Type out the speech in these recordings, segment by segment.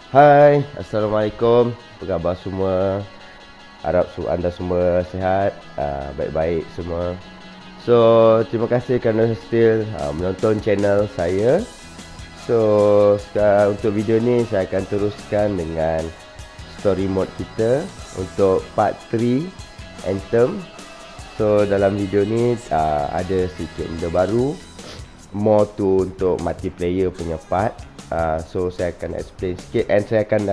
Hai, Assalamualaikum. Apa khabar semua? Harap anda semua sihat, baik-baik semua. So, terima kasih kerana still menonton channel saya. So, sekarang untuk video ni saya akan teruskan dengan story mode kita untuk part 3 Anthem. So, dalam video ni ada sedikit benda baru. More tu untuk multiplayer punya part. So saya akan explain sikit, and saya akan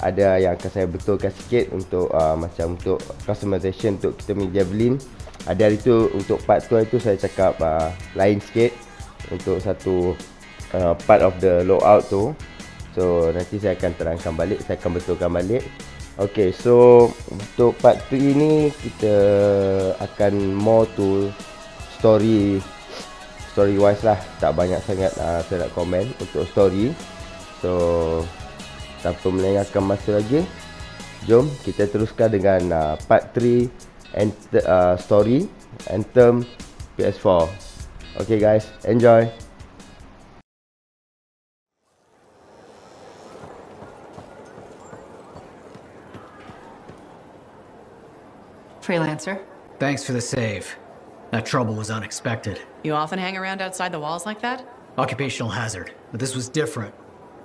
ada yang akan saya betulkan sikit untuk macam untuk customization untuk kita punya javelin. Ada hari tu untuk part tu itu saya cakap lain sikit untuk satu part of the loadout tu. So nanti saya akan terangkan balik, saya akan betulkan balik. Okay, so untuk part 3 ni kita akan more to story wise lah, tak banyak sangat saya nak komen untuk story. So tanpa melengahkan masa lagi, jom kita teruskan dengan part 3 story Anthem PS4. Okay guys, enjoy. Freelancer. Thanks for the save. That trouble was unexpected. You often hang around outside the walls like that? Occupational hazard, but this was different.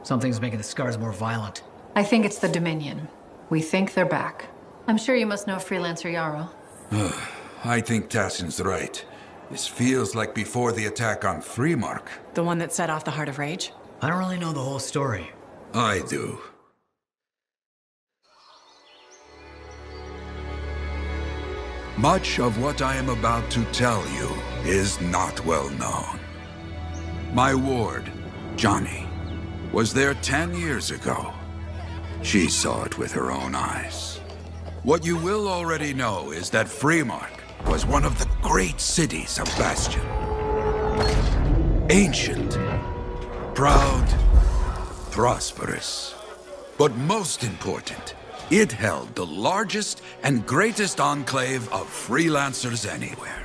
Something's making the scars more violent. I think it's the Dominion. We think they're back. I'm sure you must know Freelancer Yarrow. I think Tassin's right. This feels like before the attack on Freemark. The one that set off the Heart of Rage? I don't really know the whole story. I do. Much of what I am about to tell you is not well known. My ward, Johnny, was there 10 years ago. She saw it with her own eyes. What you will already know is that Freemark was one of the great cities of Bastion. Ancient, proud, prosperous. But most important, it held the largest and greatest enclave of freelancers anywhere.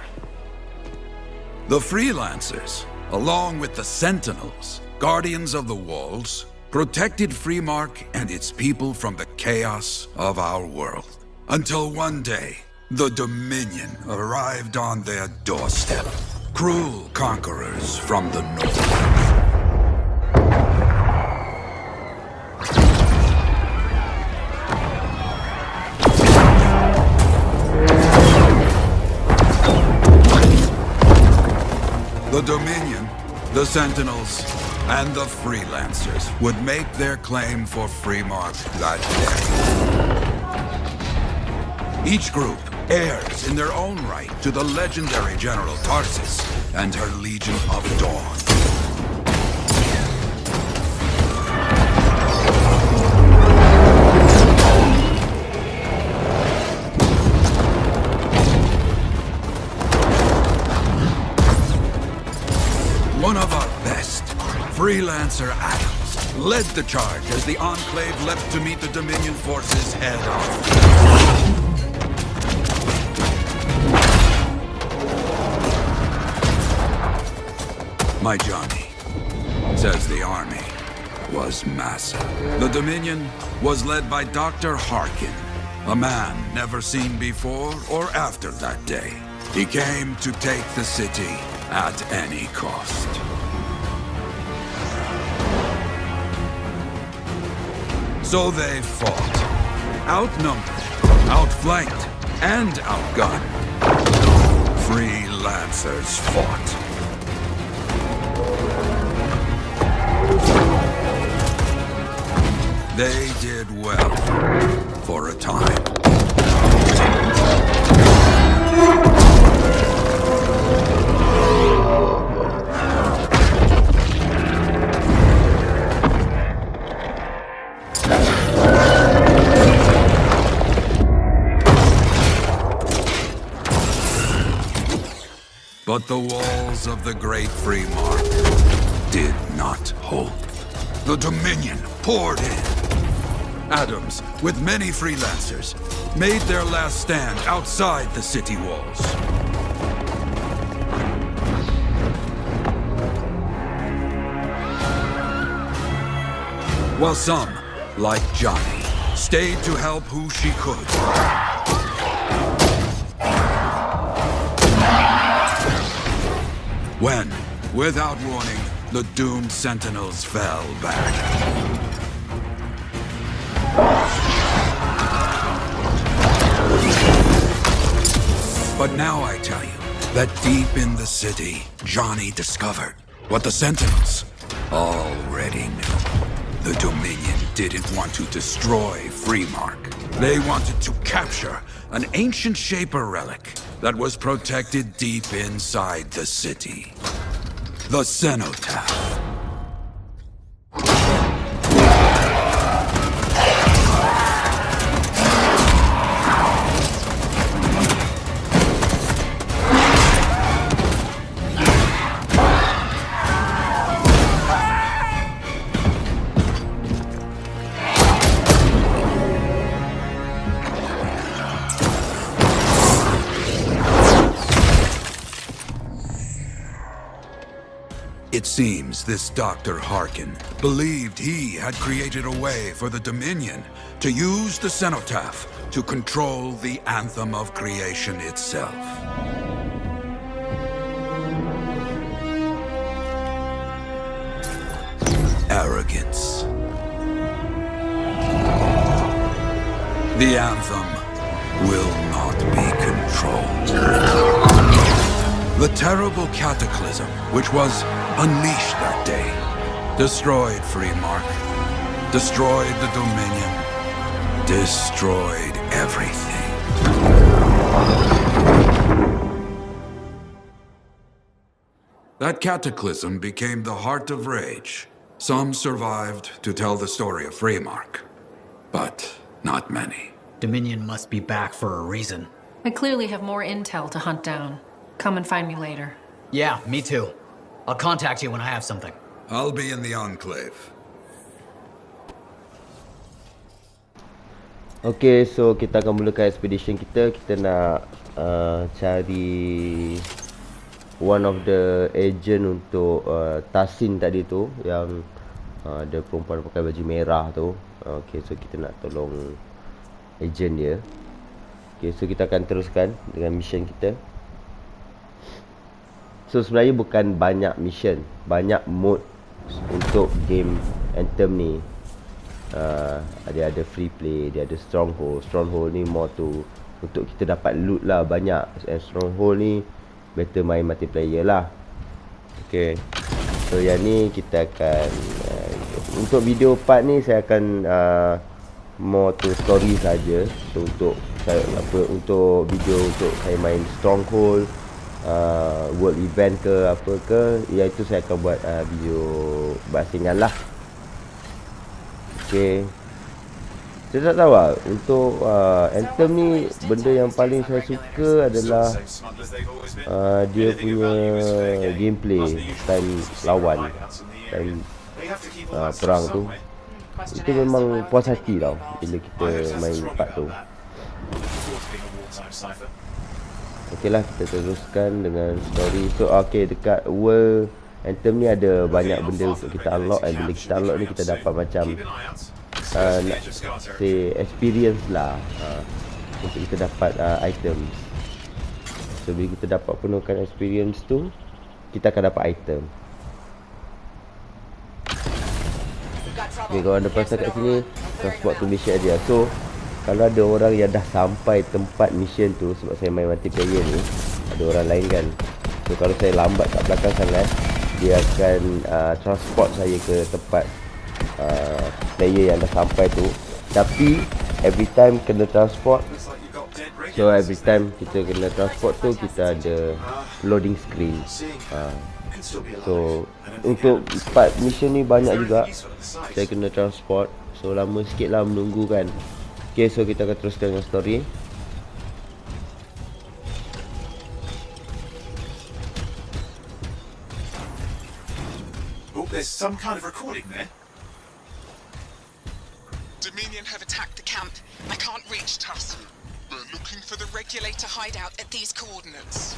The freelancers, along with the Sentinels, guardians of the walls, protected Freemark and its people from the chaos of our world. Until one day, the Dominion arrived on their doorstep. Cruel conquerors from the north. The Dominion, the Sentinels, and the Freelancers would make their claim for Freemark that day. Each group heirs in their own right to the legendary General Tarsis and her Legion of Dawn. One of our best, Freelancer Adams, led the charge as the Enclave left to meet the Dominion forces head-on. My Johnny says the army was massive. The Dominion was led by Dr. Harkin, a man never seen before or after that day. He came to take the city at any cost. So they fought. Outnumbered, outflanked, and outgunned. Freelancers fought. They did well for a time. But the walls of the Great Freemark did not hold. The Dominion poured in. Adams, with many freelancers, made their last stand outside the city walls. While some like Johnny, stayed to help who she could. When, without warning, the doomed sentinels fell back. But now I tell you that deep in the city, Johnny discovered what the sentinels already knew. The Dominion didn't want to destroy Freemark. They wanted to capture an ancient Shaper relic that was protected deep inside the city. The Cenotaph. It seems this Dr. Harkin believed he had created a way for the Dominion to use the Cenotaph to control the Anthem of creation itself. Arrogance. The Anthem will not be controlled. The terrible cataclysm which was unleashed that day destroyed Freemark, destroyed the Dominion, destroyed everything. That cataclysm became the heart of rage. Some survived to tell the story of Freemark, but not many. Dominion must be back for a reason. I clearly have more intel to hunt down. Come and find me later. Yeah, me too. I'll contact you when I have something. I'll be in the Enclave. Okay, so kita akan mulakan expedition kita. Kita nak cari one of the agent untuk Tassin tadi tu, yang ada perempuan pakai baju merah tu. Okay, so kita nak tolong agent dia. Okay, so kita akan teruskan dengan mission kita. So sebenarnya bukan banyak mission, banyak mode untuk game Anthem ni. Dia ada free play, dia ada stronghold. Stronghold ni more tu untuk kita dapat loot lah banyak. Stronghold ni better main multiplayer lah. Okay, so yang ni kita akan untuk video part ni saya akan more to story saja. So untuk saya untuk video untuk saya main stronghold, world event ke apa ke, iaitu saya akan buat video bahasingan lah. Okay, saya tak tahu lah untuk Anthem ni, benda yang paling saya suka adalah dia punya gameplay time lawan, time perang tu. Itu memang puas hati tau bila kita main part tu. Okey lah, kita teruskan dengan story. So okay, dekat world Anthem ni ada banyak benda untuk kita unlock. Dan bila kita unlock ni, kita dapat macam nak say experience lah, untuk kita dapat item. So bila kita dapat penuhkan experience tu, kita akan dapat item. Okay, kalau anda perasan kat sini, transport to mission area. So kalau ada orang yang dah sampai tempat mission tu, sebab saya main multiplayer ni, ada orang lain kan. So kalau saya lambat kat belakang sangat, dia akan transport saya ke tempat player yang dah sampai tu. Tapi every time kena transport, so every time kita kena transport tu, kita ada loading screen. So untuk part mission ni banyak juga saya kena transport, so lama sikit lah menunggu kan. Okay, so kita akan teruskan dengan story. Oh, there's some kind of recording there. Dominion have attacked the camp. I can't reach Tuss. We're looking for the regulator hideout at these coordinates.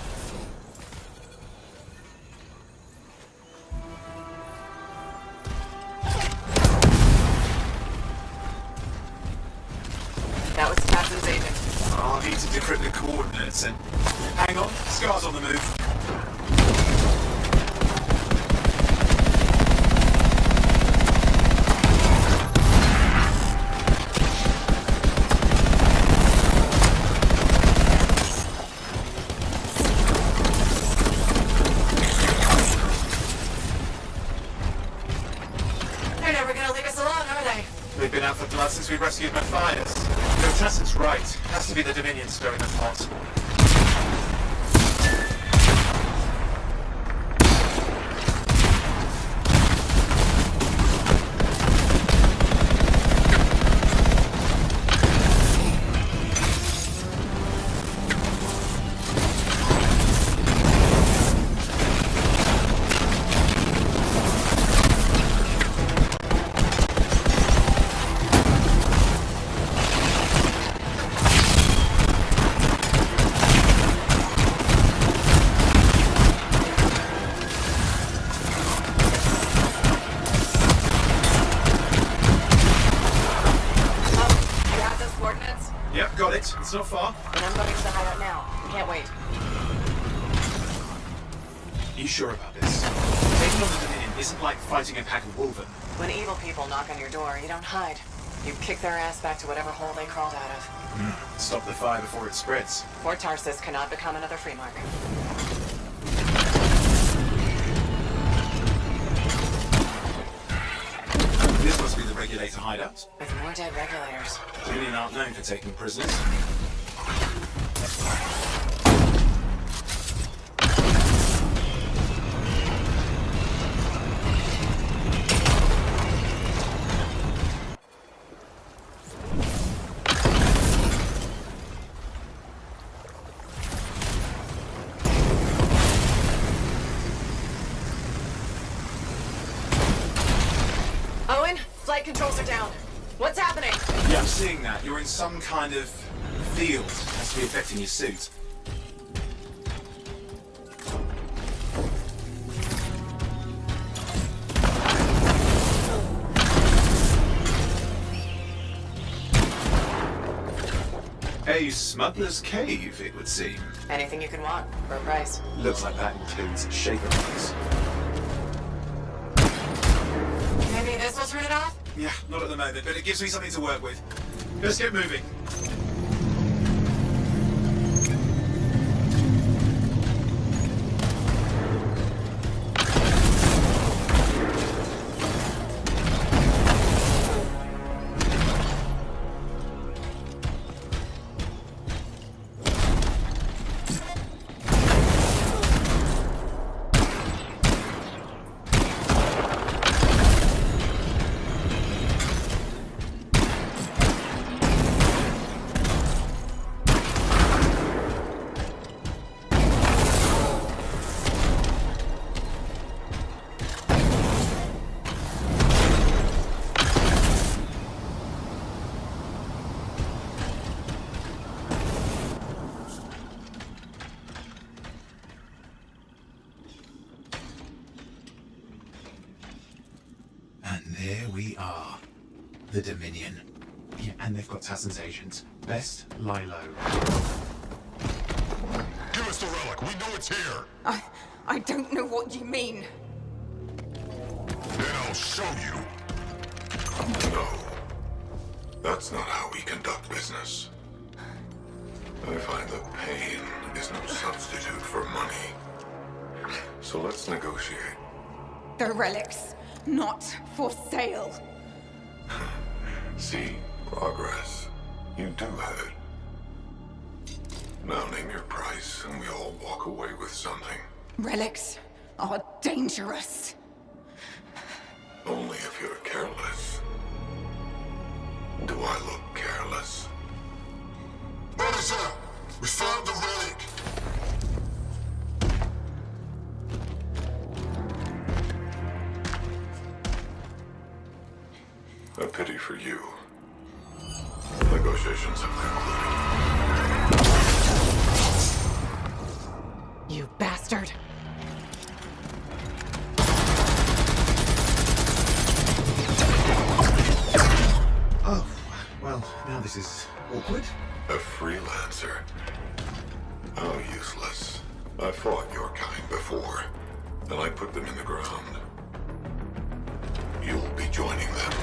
I'll need to decrypt the coordinates and... Hang on, Scar's on the move. They're never gonna leave us alone, are they? They've been out for blood since we rescued Matthias. No, Tasset's right. Has to be the Dominion stirring the pot. Yep, got it. It's not far. And I'm going to the hideout now. Can't wait. You sure about this? Taking on the Dominion isn't like fighting a pack of wolven. When evil people knock on your door, you don't hide. You kick their ass back to whatever hole they crawled out of. Stop the fire before it spreads. Fort Tarsus cannot become another free mark. This must be the regulator hideout. With more dead regulators. Dominion aren't known for taking prisoners. Owen, flight controls are down. What's happening? Yeah, I'm seeing that. You're in some kind of field. Has to be affecting your suit. A smuggler's cave, it would seem. Anything you can want, for a price. Looks like that includes shaper rights. Maybe this will turn it off? Yeah, not at the moment, but it gives me something to work with. Let's get moving. And there we are. The Dominion. Yeah, and they've got Tassin's agents. Best lie low. Give us the relic. We know it's here. I don't know what you mean. Then I'll show you. No. That's not how we conduct business. I find that pain is no substitute for money. So let's negotiate. The relics, not for sale. See, progress. You do have it. Now name your price, and we all walk away with something. Relics are dangerous. Only if you're careless. Do I look careless? What is that? We found the relic. A pity for you. Negotiations have concluded. You bastard. Oh, well, now this This is awkward. A freelancer? How useless. I fought your kind before, and I put them in the ground. You'll be joining them.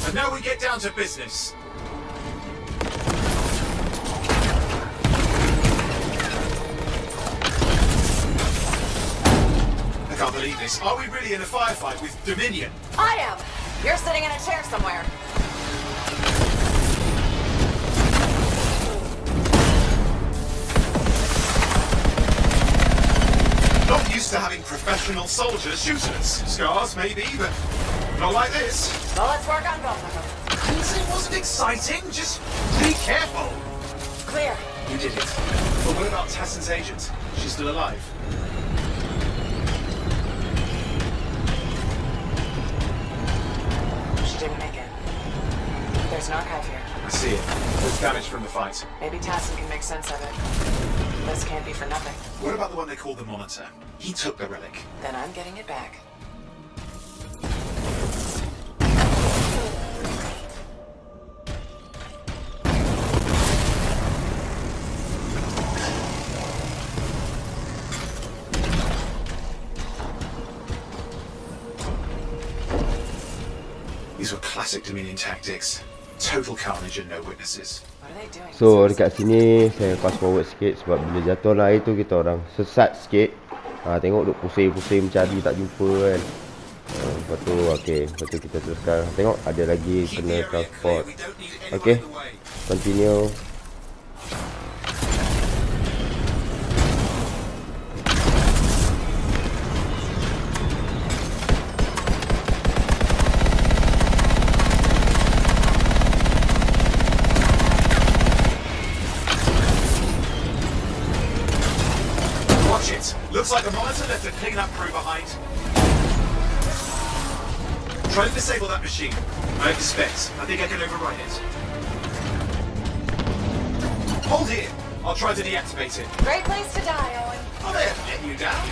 And now we get down to business. I can't believe this. Are we really in a firefight with Dominion? I am! You're sitting in a chair somewhere. Not used to having professional soldiers shoot at us. Scars, maybe, but not like this. Well, let's work on both of them. I didn't say it wasn't exciting. Just be careful. Clear. You did it. But what about Tassin's agent? She's still alive. She didn't make it. There's an archive here. I see it. There's damage from the fight. Maybe Tassin can make sense of it. This can't be for nothing. What about the one they call the Monitor? He took the relic. Then I'm getting it back. These were classic Dominion tactics. Total carnage and no witnesses. What are they doing? So dekat sini saya fast forward sikit sebab bila jatuh lah air tu kita orang sesat sikit. Tengok duk pusing-pusing mencari tak jumpa kan. Lepas tu okey, lepas tu kita teruskan. Tengok ada lagi kena transport. Okey. Continue. Looks like the Monitor left a clean-up crew behind. Try to disable that machine. I have the specs. I think I can override it. Hold here. I'll try to deactivate it. Great place to die, Owen. Oh, they haven't let you down.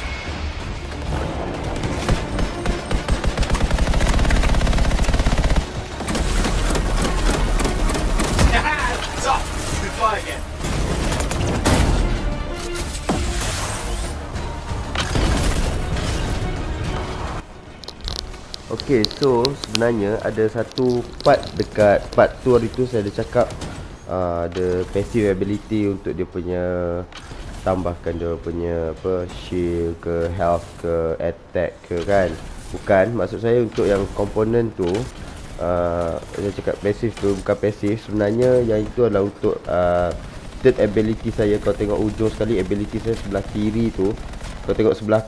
It's off. You can fly again. Okay, so sebenarnya ada satu part dekat part 2 hari tu saya ada cakap ada passive ability untuk dia punya tambahkan dia punya apa shield ke health ke attack ke kan. Bukan, maksud saya untuk yang komponen tu saya cakap passive tu bukan passive. Sebenarnya yang itu adalah untuk third ability saya. Kau tengok ujung sekali ability saya sebelah kiri tu. Kau tengok sebelah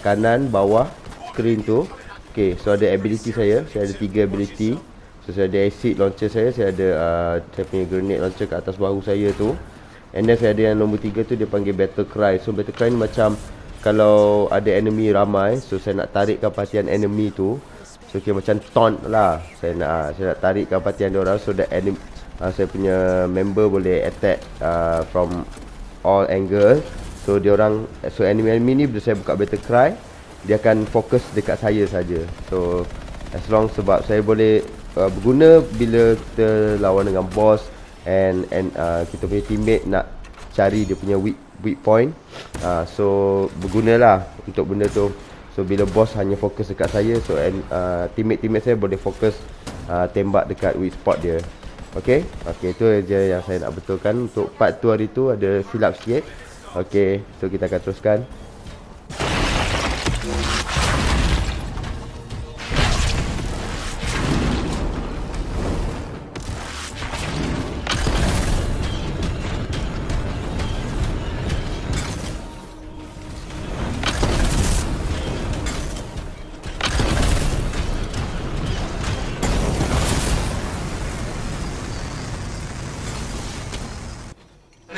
kanan bawah screen tu. Okay, so ada ability saya ada 3 ability. So saya ada acid launcher saya ada saya punya grenade launcher kat atas bahu saya tu. And then saya ada yang nombor 3 tu dia panggil battle cry. So battle cry ni macam kalau ada enemy ramai, so saya nak tarikkan perhatian enemy tu. So okay, macam taunt lah. Saya nak tarikkan perhatian dia orang so that enemy saya punya member boleh attack from all angle. So dia orang, so enemy ni bila saya buka battle cry, dia akan fokus dekat saya saja. So as long sebab saya boleh berguna bila kita lawan dengan boss and kita punya teammate nak cari dia punya weak point. So bergunalah untuk benda tu. So bila boss hanya fokus dekat saya, so teammate saya boleh fokus tembak dekat weak spot dia. Okay, itu je yang saya nak betulkan. Untuk part 2 hari tu ada silap sikit. Okay, so kita akan teruskan.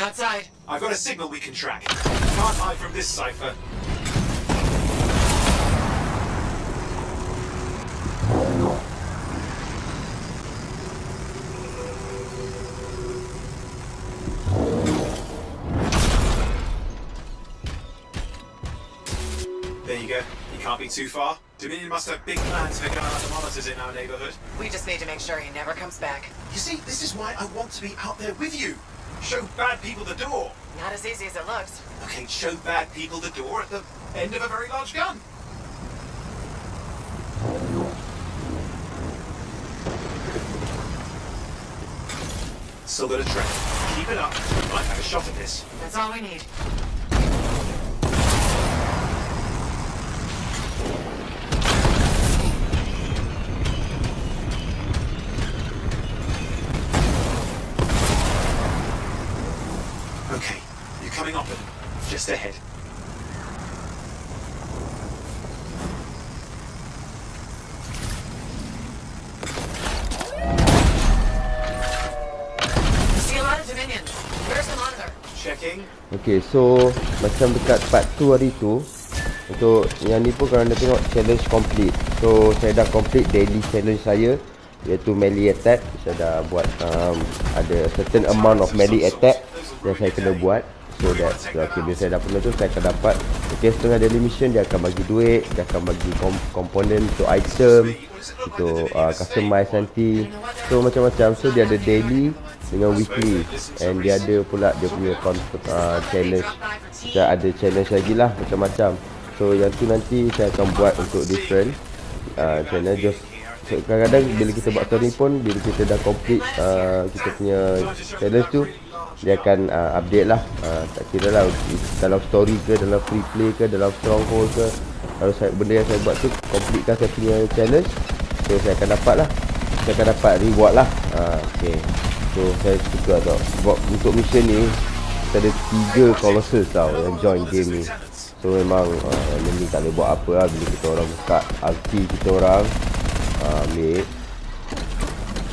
Outside. I've got a signal we can track. Can't hide from this cipher. There you go. You can't be too far. Dominion must have big plans for going out the monitors in our neighborhood. We just need to make sure he never comes back. You see, this is why I want to be out there with you. Show bad people the door. Not as easy as it looks. Okay, show bad people the door at the end of a very large gun. Still got a track. Keep it up. We might have a shot at this. That's all we need. Okay, you're coming up with him. Just ahead. See a lot of Dominion. Where's the monitor? Checking. Okay, so macam dekat part 2 hari tu, untuk yang ni pun kalau anda tengok challenge complete. So saya dah complete daily challenge saya, iaitu melee attack. Saya dah buat ada certain amount of melee attack yang saya kena buat. So that okay, bila saya dah penuh tu, saya akan dapat setengah daily mission. Dia akan bagi duit, dia akan bagi komponen untuk item, untuk customize nanti. So macam-macam. So dia ada daily dengan weekly, and dia ada pula dia punya challenge. Dia ada challenge lagi lah, macam-macam. So yang tu nanti saya akan buat untuk different channel. Just kadang-kadang bila kita buat story pun, bila kita dah complete kita punya challenge tu, dia akan update lah. Tak kira lah dalam story ke, dalam free play ke, dalam stronghold ke. Kalau benda yang saya buat tu complete kan saya punya challenge, so saya akan dapat lah, saya akan dapat reward lah. Okay, so saya suka tau, sebab untuk mission ni kita ada 3 Colossus tau yang join game ni. So memang enemy tak boleh buat apa lah bila kita orang buka ulti kita orang ambil.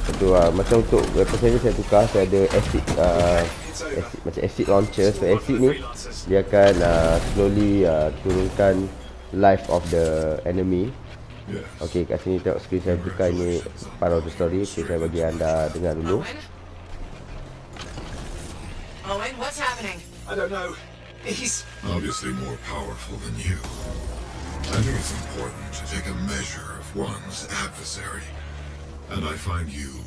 Itu macam untuk weapon saya tukar, saya ada acid, macam acid launcher. So acid ni dia akan slowly turunkan life of the enemy. Okay, kat sini tengok screen saya tukar, ni part of the story. Okay, saya bagi anda dengar dulu. Owen, what's happening? I don't know. He's Obviously more powerful than you. I think it's important to take a measure of one's adversary. And I find you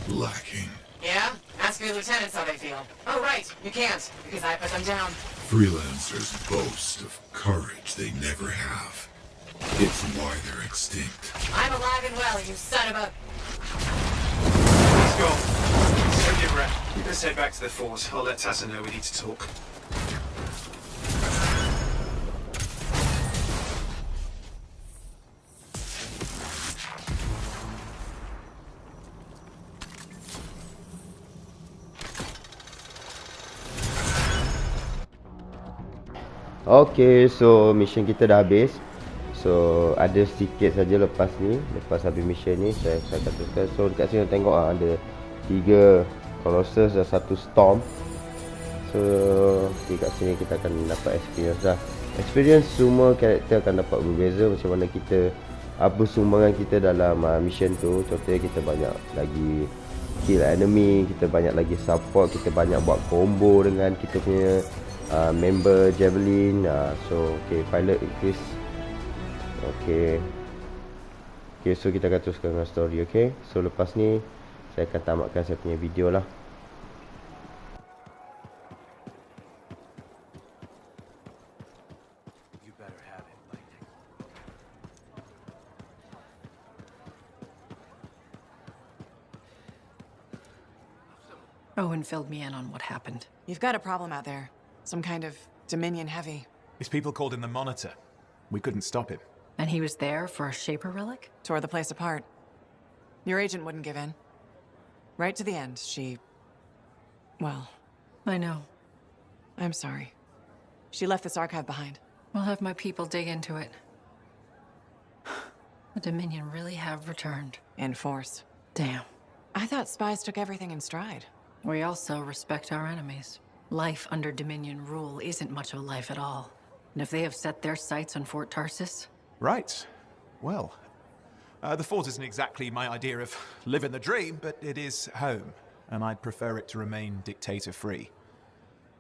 lacking. Yeah? Ask your lieutenants how they feel. Oh, right. You can't, because I put them down. Freelancers boast of courage they never have. It's why they're extinct. I'm alive and well, you son of a... Let's go. Save your breath. Let's head back to the fort. I'll let Tassa know we need to talk. Okay, so mission kita dah habis. So ada sedikit saja lepas ni, lepas habis mission ni saya katakan. So dekat sini tengok ada 3 Colossus dan 1 Storm. So dekat sini kita akan dapat experience dah. Experience semua karakter akan dapat berbeza macam mana kita, apa sumbangan kita dalam mission tu. Contohnya kita banyak lagi kill enemy, kita banyak lagi support, kita banyak buat combo dengan kita punya member Javelin. So okay, pilot increase. Okay, so kita akan teruskan dengan story. Okay, so lepas ni saya akan tamatkan saya punya video lah. Owen filled me in on what happened. You've got a problem out there. Some kind of Dominion heavy. His people called him the Monitor. We couldn't stop him. And he was there for a Shaper relic? Tore the place apart. Your agent wouldn't give in. Right to the end, she... Well, I know. I'm sorry. She left this archive behind. We'll have my people dig into it. The Dominion really have returned. In force. Damn. I thought spies took everything in stride. We also respect our enemies. Life under Dominion rule isn't much of a life at all. And if they have set their sights on Fort Tarsis... Right. Well, the fort isn't exactly my idea of living the dream, but it is home, and I'd prefer it to remain dictator-free.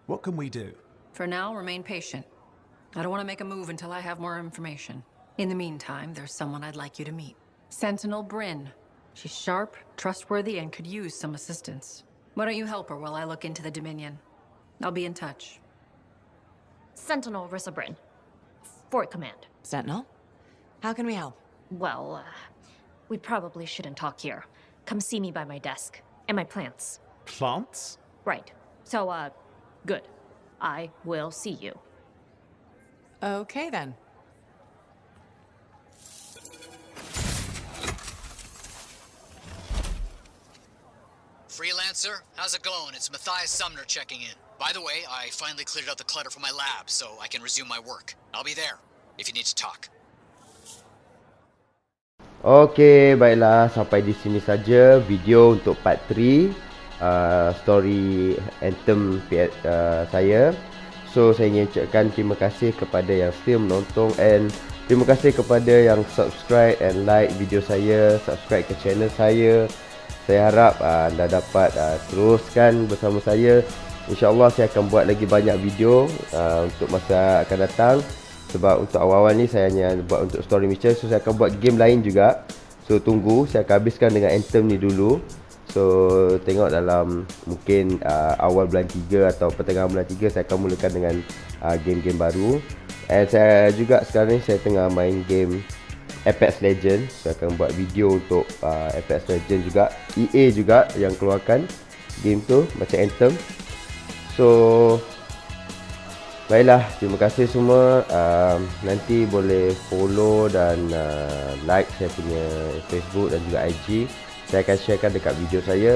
What can we do? For now, remain patient. I don't want to make a move until I have more information. In the meantime, there's someone I'd like you to meet. Sentinel Bryn. She's sharp, trustworthy, and could use some assistance. Why don't you help her while I look into the Dominion? I'll be in touch. Sentinel Rissa Bryn. Fort Command. Sentinel? How can we help? Well, we probably shouldn't talk here. Come see me by my desk. And my plants. Plants? Right. So, good. I will see you. Okay, then. Freelancer, how's it going? It's Matthias Sumner checking in. By the way, I finally cleared out the clutter from my lab, so I can resume my work. I'll be there, if you need to talk. Okey, baiklah, sampai di sini saja video untuk part 3 story Anthem saya. So saya ingin ucapkan terima kasih kepada yang still menonton, and terima kasih kepada yang subscribe and like video saya, subscribe ke channel saya. Saya harap anda dapat teruskan bersama saya. InsyaAllah saya akan buat lagi banyak video untuk masa akan datang. Sebab untuk awal-awal ni saya hanya buat untuk story mission. So saya akan buat game lain juga. So tunggu, saya akan habiskan dengan Anthem ni dulu. So tengok dalam mungkin awal bulan 3 atau pertengahan bulan 3 saya akan mulakan dengan game-game baru. And saya juga sekarang ni saya tengah main game Apex Legends. Saya akan buat video untuk Apex Legends juga. EA juga yang keluarkan game tu macam Anthem. So baiklah, terima kasih semua. Nanti boleh follow dan like saya punya Facebook dan juga IG. Saya akan sharekan dekat video saya.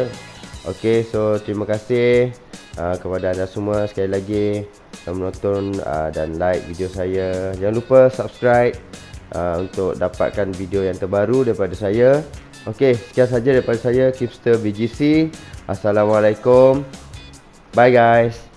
Okay, so terima kasih kepada anda semua sekali lagi yang menonton dan like video saya. Jangan lupa subscribe untuk dapatkan video yang terbaru daripada saya. Okay, sekian saja daripada saya, Kipster BGC. Assalamualaikum. Bye guys.